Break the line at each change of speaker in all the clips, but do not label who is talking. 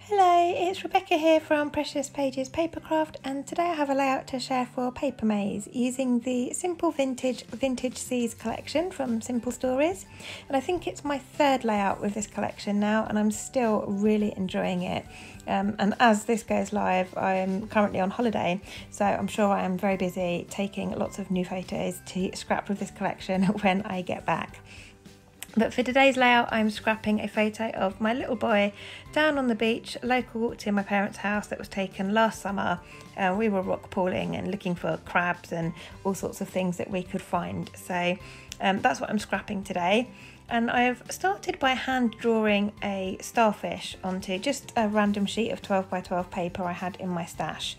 Hello, it's Rebecca here from Precious Pages Papercraft, and today I have a layout to share for Papermaze using the Simple Vintage Seas collection from Simple Stories. And I think it's my third layout with this collection now, and I'm still really enjoying it. And as this goes live, I am currently on holiday, so I'm sure I am very busy taking lots of new photos to scrap with this collection when I get back. But for today's layout, I'm scrapping a photo of my little boy down on the beach, local to my parents' house, that was taken last summer. We were rock pooling and looking for crabs and all sorts of things that we could find. So that's what I'm scrapping today. And I've started by hand drawing a starfish onto just a random sheet of 12 by 12 paper I had in my stash.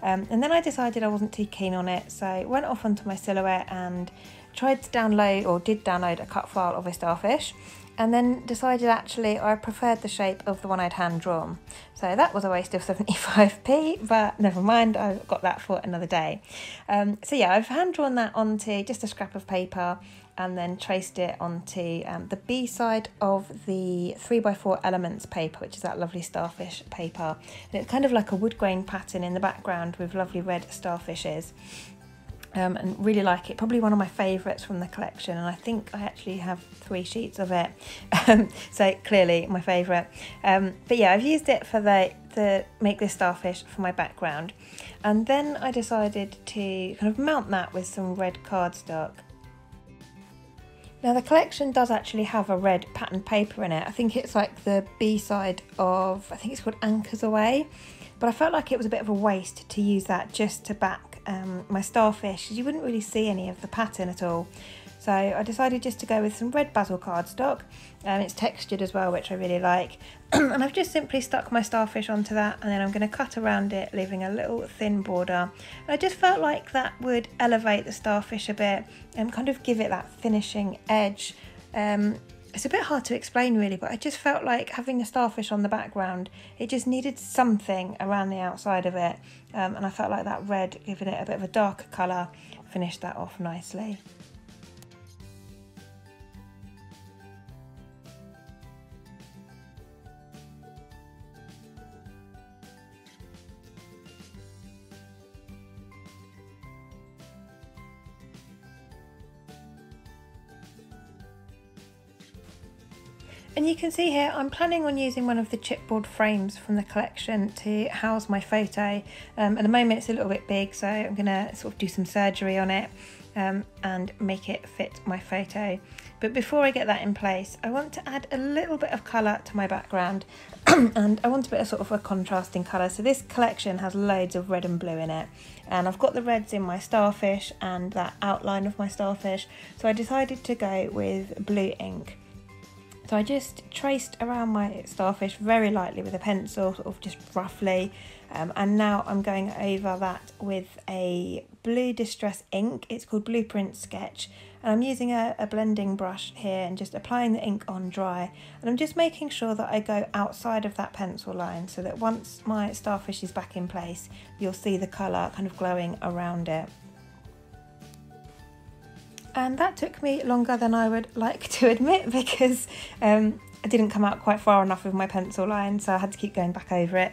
And then I decided I wasn't too keen on it, so I went off onto my Silhouette and tried to download a cut file of a starfish, and then decided actually I preferred the shape of the one I'd hand drawn. So that was a waste of 75p, but never mind, I've got that for another day. So yeah, I've hand drawn that onto just a scrap of paper and then traced it onto the B side of the 3x4 Elements paper, which is that lovely starfish paper. And it's kind of like a wood grain pattern in the background with lovely red starfishes. And really like it, probably one of my favourites from the collection, and I think I actually have 3 sheets of it, so clearly my favourite. But yeah, I've used it for to make this starfish for my background, and then I decided to kind of mount that with some red cardstock. Now the collection does actually have a red patterned paper in it. I think it's like the B side of, I think it's called Anchors Away, but I felt like it was a bit of a waste to use that just to back my starfish, because you wouldn't really see any of the pattern at all. So I decided just to go with some red basil cardstock, and it's textured as well, which I really like. And I've just simply stuck my starfish onto that, and then I'm going to cut around it, leaving a little thin border. And I just felt like that would elevate the starfish a bit and kind of give it that finishing edge. It's a bit hard to explain really, but I just felt like having the starfish on the background, it just needed something around the outside of it, and I felt like that red, giving it a bit of a darker colour, finished that off nicely. And you can see here, I'm planning on using one of the chipboard frames from the collection to house my photo. At the moment it's a little bit big, so I'm going to sort of do some surgery on it and make it fit my photo. But before I get that in place, I want to add a little bit of colour to my background and I want a bit of sort of a contrasting colour. So this collection has loads of red and blue in it, and I've got the reds in my starfish and that outline of my starfish, so I decided to go with blue ink. So I just traced around my starfish very lightly with a pencil, sort of just roughly, and now I'm going over that with a blue distress ink. It's called Blueprint Sketch, and I'm using a blending brush here and just applying the ink on dry, and I'm just making sure that I go outside of that pencil line so that once my starfish is back in place, you'll see the colour kind of glowing around it. And that took me longer than I would like to admit, because I didn't come out quite far enough with my pencil line, so I had to keep going back over it.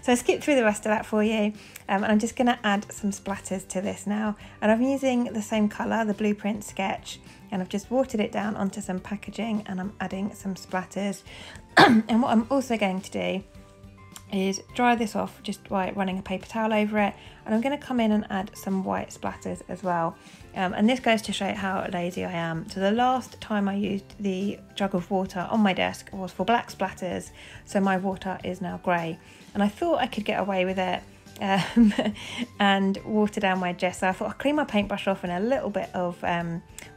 So I skipped through the rest of that for you, and I'm just going to add some splatters to this now. And I'm using the same colour, the Blueprint Sketch, and I've just watered it down onto some packaging, and I'm adding some splatters. And what I'm also going to do is dry this off just by running a paper towel over it, and I'm going to come in and add some white splatters as well. And this goes to show how lazy I am. So the last time I used the jug of water on my desk was for black splatters, so my water is now grey, and I thought I could get away with it and water down my gesso. I thought I'd clean my paintbrush off in a little bit of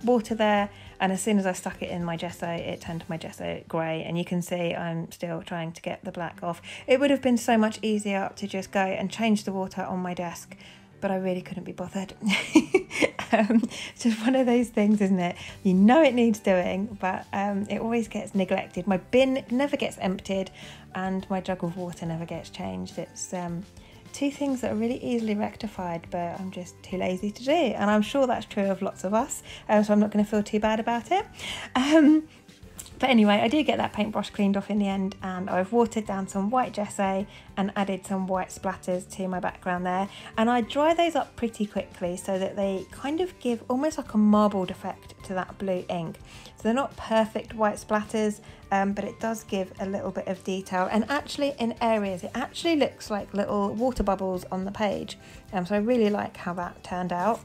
water there, and as soon as I stuck it in my gesso, it turned my gesso grey, and you can see I'm still trying to get the black off. It would have been so much easier to just go and change the water on my desk, but I really couldn't be bothered. It's just one of those things, isn't it? You know it needs doing, but it always gets neglected. My bin never gets emptied, and my jug of water never gets changed. It's two things that are really easily rectified, but I'm just too lazy to do, and I'm sure that's true of lots of us, so I'm not going to feel too bad about it. But anyway, I do get that paintbrush cleaned off in the end, and I've watered down some white gesso and added some white splatters to my background there. And I dry those up pretty quickly so that they kind of give almost like a marbled effect to that blue ink. So they're not perfect white splatters, but it does give a little bit of detail. And actually in areas, it actually looks like little water bubbles on the page. So I really like how that turned out.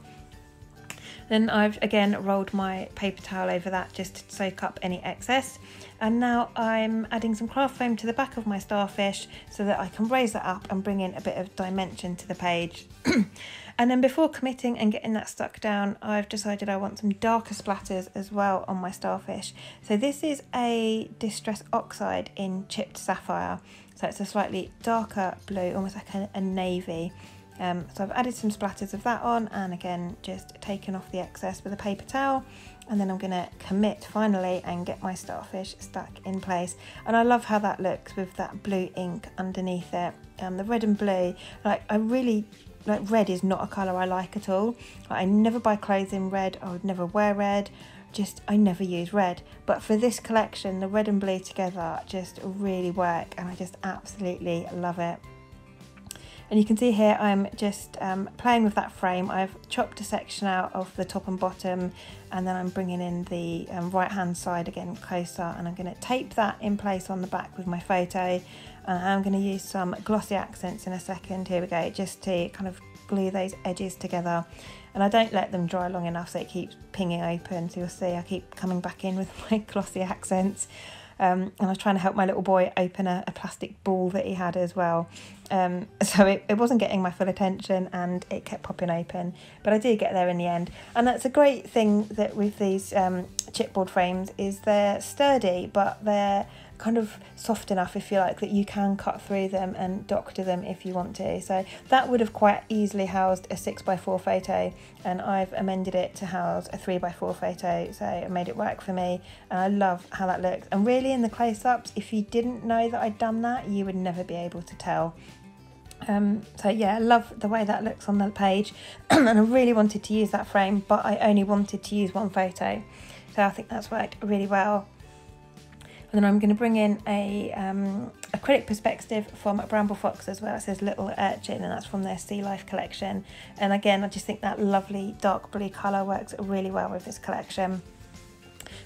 Then I've again rolled my paper towel over that just to soak up any excess. And now I'm adding some craft foam to the back of my starfish so that I can raise that up and bring in a bit of dimension to the page. And then before committing and getting that stuck down, I've decided I want some darker splatters as well on my starfish. So this is a Distress Oxide in chipped sapphire. So it's a slightly darker blue, almost like a navy. So I've added some splatters of that on, and again just taken off the excess with a paper towel, and then I'm going to commit finally and get my starfish stuck in place. And I love how that looks with that blue ink underneath it. The red and blue, like I really like red is not a colour I like at all. I never buy clothes in red, I would never wear red, I never use red. But for this collection, the red and blue together just really work, and I just absolutely love it. And you can see here I'm just playing with that frame. I've chopped a section out of the top and bottom, and then I'm bringing in the right hand side again closer, and I'm going to tape that in place on the back with my photo. And I'm going to use some glossy accents in a second. Here we go, just to kind of glue those edges together. And I don't let them dry long enough so it keeps pinging open. So you'll see I keep coming back in with my glossy accents. And I was trying to help my little boy open a plastic ball that he had as well. So it wasn't getting my full attention, and it kept popping open, but I did get there in the end. And that's a great thing that with these chipboard frames is they're sturdy, but they're kind of soft enough, if you like, that you can cut through them and doctor them if you want to. So that would have quite easily housed a 6x4 photo, and I've amended it to house a 3x4 photo, so I made it work for me, and I love how that looks. And really in the close-ups, if you didn't know that I'd done that, you would never be able to tell. So yeah, I love the way that looks on the page. And I really wanted to use that frame, but I only wanted to use one photo, so I think that's worked really well. And then I'm going to bring in a acrylic perspective from Bramble Fox as well. It says Little Urchin, and that's from their Sea Life collection. And again, I just think that lovely dark blue colour works really well with this collection.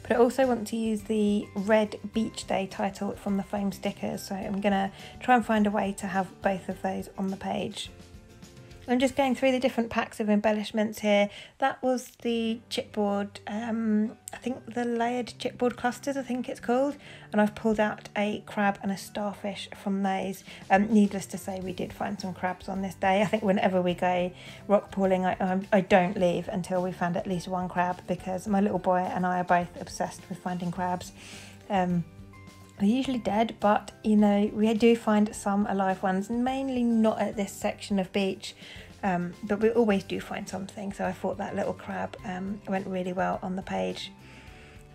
But I also want to use the red Beach Day title from the foam stickers, so I'm going to try and find a way to have both of those on the page. I'm just going through the different packs of embellishments here. That was the chipboard, I think the layered chipboard clusters, I think it's called. And I've pulled out a crab and a starfish from those. Needless to say, we did find some crabs on this day. I think whenever we go rock pooling, I don't leave until we found at least one crab, because my little boy and I are both obsessed with finding crabs. They're usually dead, but you know, we do find some alive ones, mainly not at this section of beach, but we always do find something. So I thought that little crab went really well on the page.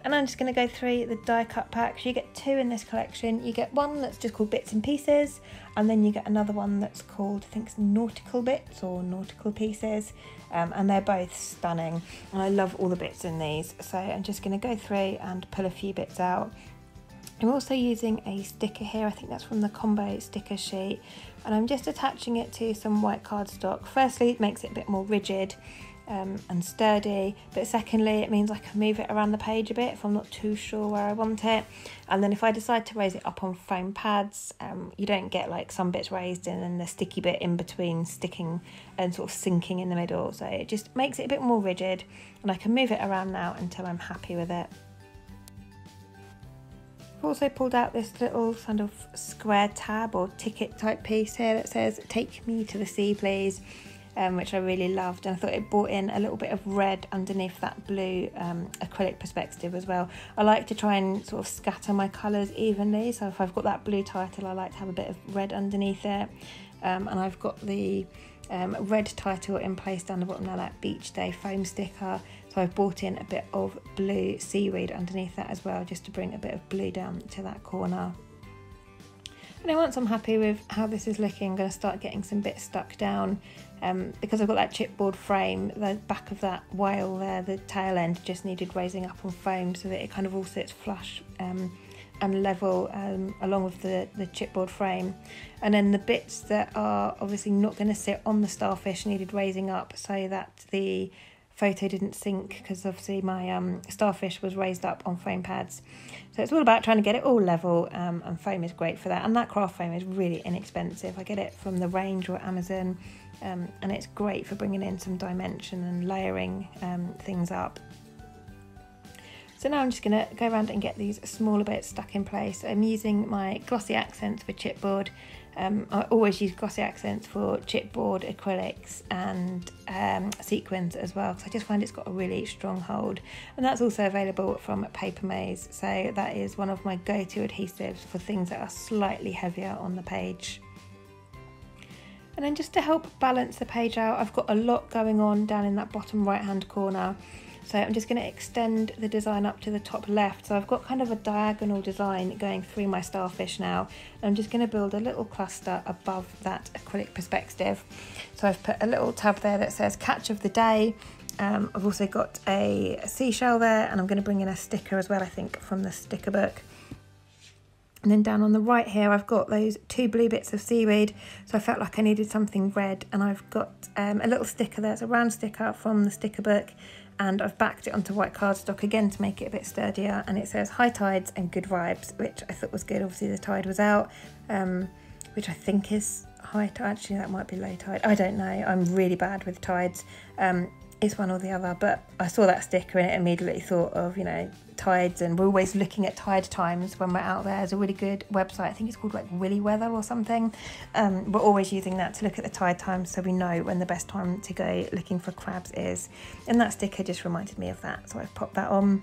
And I'm just going to go through the die cut packs. You get two in this collection. You get one that's just called Bits and Pieces, and then you get another one that's called, I think it's Nautical Bits or Nautical Pieces, and they're both stunning, and I love all the bits in these. So I'm just going to go through and pull a few bits out. I'm also using a sticker here, I think that's from the combo sticker sheet, and I'm just attaching it to some white cardstock. Firstly, it makes it a bit more rigid and sturdy, but secondly, it means I can move it around the page a bit if I'm not too sure where I want it. And then if I decide to raise it up on foam pads, you don't get like some bits raised and then the sticky bit in between sticking and sort of sinking in the middle. So it just makes it a bit more rigid, and I can move it around now until I'm happy with it. I've also pulled out this little kind of square tab or ticket type piece here that says "Take me to the sea, please," which I really loved, and I thought it brought in a little bit of red underneath that blue acrylic perspective as well. I like to try and sort of scatter my colours evenly, so if I've got that blue title, I like to have a bit of red underneath it, and I've got the red title in place down the bottom now, that Beach Day foam sticker. So I've brought in a bit of blue seaweed underneath that as well, just to bring a bit of blue down to that corner. And And then once I'm happy with how this is looking, I'm going to start getting some bits stuck down. Because I've got that chipboard frame, the back of that whale there, the tail end just needed raising up on foam so that it kind of all sits flush and level along with the chipboard frame. And then the bits that are obviously not going to sit on the starfish needed raising up so that the photo didn't sink, because obviously my starfish was raised up on foam pads. So it's all about trying to get it all level, and foam is great for that. And that craft foam is really inexpensive. I get it from the Range or Amazon, and it's great for bringing in some dimension and layering things up. So now I'm just going to go around and get these smaller bits stuck in place. I'm using my glossy accents for chipboard. I always use glossy accents for chipboard, acrylics and sequins as well, because I just find it's got a really strong hold. And that's also available from Papermaze, so that is one of my go-to adhesives for things that are slightly heavier on the page. And then just to help balance the page out, I've got a lot going on down in that bottom right hand corner. So I'm just going to extend the design up to the top left. So I've got kind of a diagonal design going through my starfish now. I'm just going to build a little cluster above that acrylic perspective. So I've put a little tab there that says catch of the day. I've also got a seashell there, and I'm going to bring in a sticker as well, I think, from the sticker book. And then down on the right here, I've got those 2 blue bits of seaweed. So I felt like I needed something red, and I've got a little sticker there. It's a round sticker from the sticker book. And I've backed it onto white cardstock again to make it a bit sturdier, and it says high tides and good vibes, which I thought was good. Obviously the tide was out, which I think is high tide. Actually, that might be low tide. I don't know. I'm really bad with tides. It's one or the other, but I saw that sticker and it immediately thought of, you know, tides, and we're always looking at tide times when we're out there. There's a really good website, I think it's called like Willy Weather or something. We're always using that to look at the tide times so we know when the best time to go looking for crabs is. And that sticker just reminded me of that, so I've popped that on.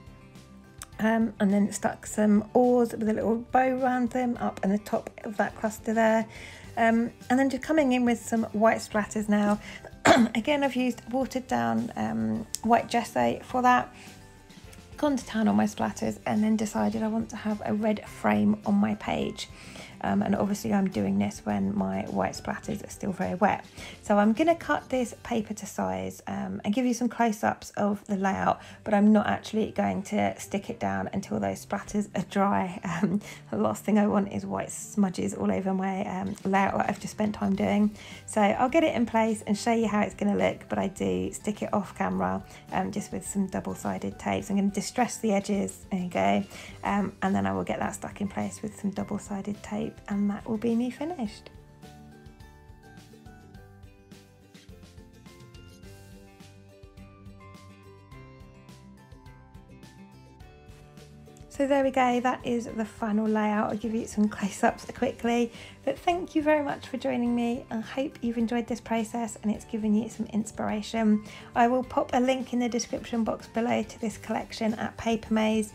And then stuck some oars with a little bow around them up in the top of that cluster there. And then just coming in with some white splatters now. Again, I've used watered down white gesso for that. Gone to town on my splatters, and then decided I want to have a red frame on my page. And obviously I'm doing this when my white splatters are still very wet. So I'm going to cut this paper to size and give you some close-ups of the layout, but I'm not actually going to stick it down until those splatters are dry. The last thing I want is white smudges all over my layout that I've just spent time doing. So I'll get it in place and show you how it's going to look, but I do stick it off camera just with some double-sided tapes. I'm going to distress the edges, there you go, and then I will get that stuck in place with some double-sided tape, and that will be me finished. So there we go, that is the final layout. I'll give you some close-ups quickly, but thank you very much for joining me. I hope you've enjoyed this process and it's given you some inspiration. I will pop a link in the description box below to this collection at Papermaze.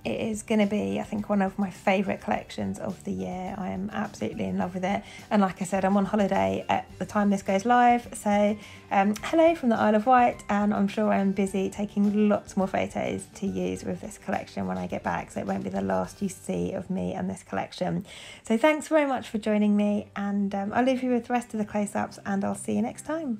It is going to be, I think, one of my favourite collections of the year. I am absolutely in love with it, and like I said, I'm on holiday at the time this goes live, so hello from the Isle of Wight, and I'm sure I'm busy taking lots more photos to use with this collection when I get back, so it won't be the last you see of me and this collection. So thanks very much for joining me, and I'll leave you with the rest of the close-ups, and I'll see you next time.